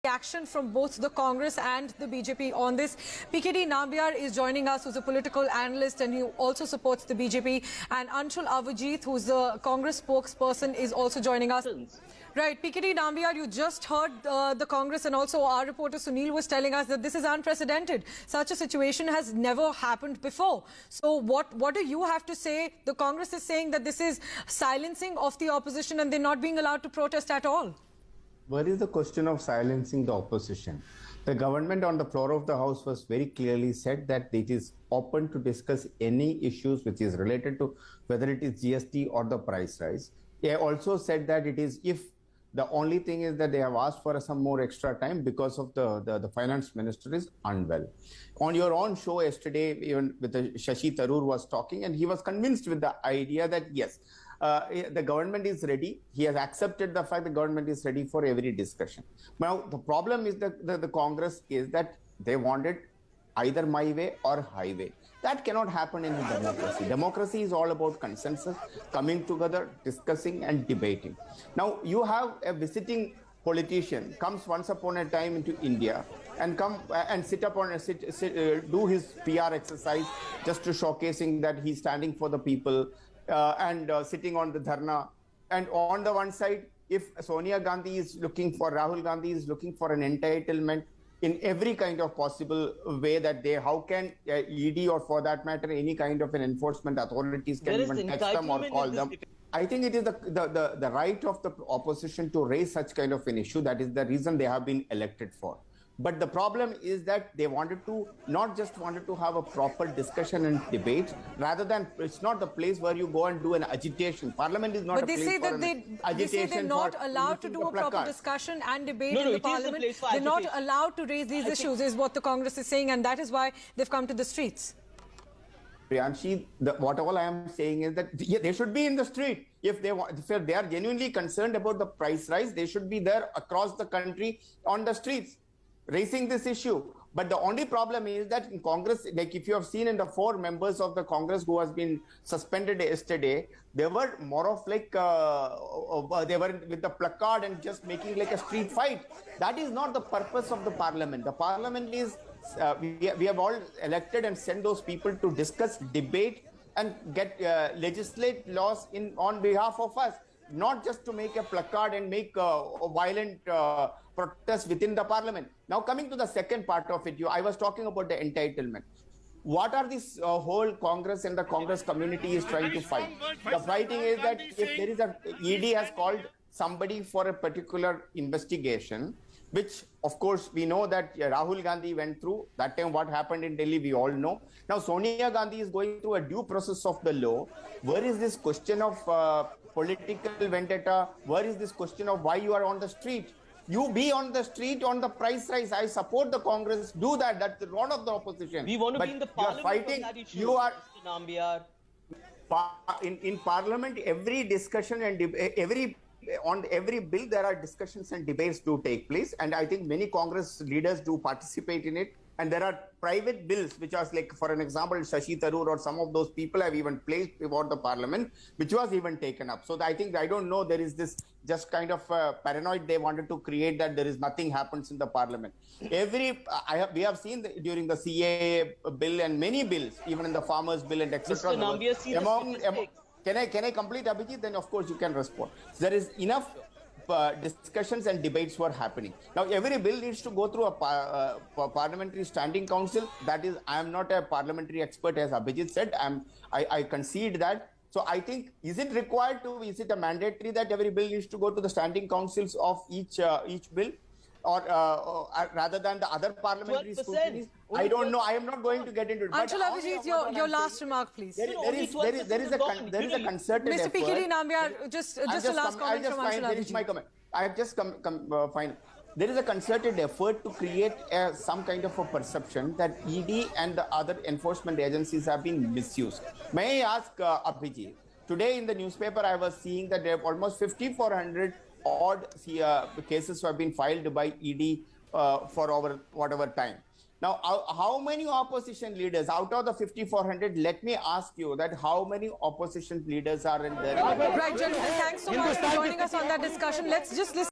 Action from both the Congress and the BJP on this. PKD Nambiar is joining us, who's a political analyst, and he also supports the BJP. And Anshul Avijit, who's the Congress spokesperson, is also joining us. Right, PKD Nambiar, you just heard the Congress, and also our reporter Sunil was telling us that this is unprecedented. Such a situation has never happened before. So what do you have to say? The Congress is saying that this is silencing of the opposition and they're not being allowed to protest at all. Where is the question of silencing the opposition? The government on the floor of the House was very clearly said that it is open to discuss any issues which is related to whether it is GST or the price rise. They also said that it is if the only thing is that they have asked for some more extra time because of the finance minister is unwell. On your own show yesterday, even with Shashi Tharoor was talking, and he was convinced with the idea that yes, the government is ready. He has accepted the fact the government is ready for every discussion. Now, the problem is that the Congress is that they wanted either my way or highway. That cannot happen in a democracy. Democracy is all about consensus, coming together, discussing and debating. Now, you have a visiting politician comes once upon a time into India and come and do his PR exercise just to showcasing that he's standing for the people and sitting on the dharna. And on the one side, if Sonia Gandhi is looking for, Rahul Gandhi is looking for an entitlement in every kind of possible way that how can ED or for that matter, any kind of an enforcement authorities can even touch them or call them. I think it is the right of the opposition to raise such kind of an issue. That is the reason they have been elected for. But the problem is that they not just wanted to have a proper discussion and debate, rather than it's not the place where you go and do an agitation. Parliament is not a place for an agitation. They say they're not allowed to do a proper discussion and debate in the Parliament. They're not allowed to raise these issues, is what the Congress is saying, and that is why they've come to the streets. Priyanshi, what all I am saying is that they should be in the street. If they are genuinely concerned about the price rise, they should be there across the country on the streets, raising this issue. But the only problem is that in Congress, like if you have seen in the 4 members of the Congress who has been suspended yesterday, they were more of like, they were with the placard and just making like a street fight. That is not the purpose of the Parliament. The Parliament is, we have all elected and sent those people to discuss, debate and get legislate laws on behalf of us. Not just to make a placard and make a violent protest within the Parliament. Now, coming to the second part of it, I was talking about the entitlement. What are this whole Congress and the Congress community is trying to fight? The fighting is that if there is ED has called somebody for a particular investigation, which of course we know that Rahul Gandhi went through. That time what happened in Delhi, we all know. Now Sonia Gandhi is going through a due process of the law. Where is this question of political vendetta? Where is this question of why you are on the street? You be on the street on the price rise. I support the Congress. Do that. That's the role of the opposition. We want to be in the Parliament fighting, on that issue, you are Nambiar. In Parliament, every discussion and on every bill, there are discussions and debates do take place. And I think many Congress leaders do participate in it. And there are private bills, which are like, for an example, Shashi Tharoor or some of those people have even placed before the Parliament, which was even taken up. So I don't know, there is this just kind of paranoid they wanted to create that there is nothing happens in the Parliament. We have seen during the CAA bill and many bills, even in the farmers bill and etc. Can I complete, Abhijit? Then of course you can respond. There is enough discussions and debates were happening. Now every bill needs to go through a parliamentary standing council. That is, I am not a parliamentary expert, as Abhijit said. I concede that. So I think, is it required to, is it a mandatory that every bill needs to go to the standing councils of each bill? Or rather than the other parliamentary scrutinies? I don't know. I am not going to get into it. Anshul Avijit, your last remark, please. There is a concerted Mr. effort. PKD Nambiar, just a last comment from Anshul Avijit. My comment. I have just fine. There is a concerted effort to create some kind of a perception that ED and the other enforcement agencies have been misused. May I ask Abhijit, today in the newspaper I was seeing that there are almost 5,400 odd cases have been filed by ED for over whatever time. Now, how many opposition leaders out of the 5,400? Let me ask you that how many opposition leaders are in there? Right, gentlemen, thanks so much for joining us on that discussion. Let's just listen.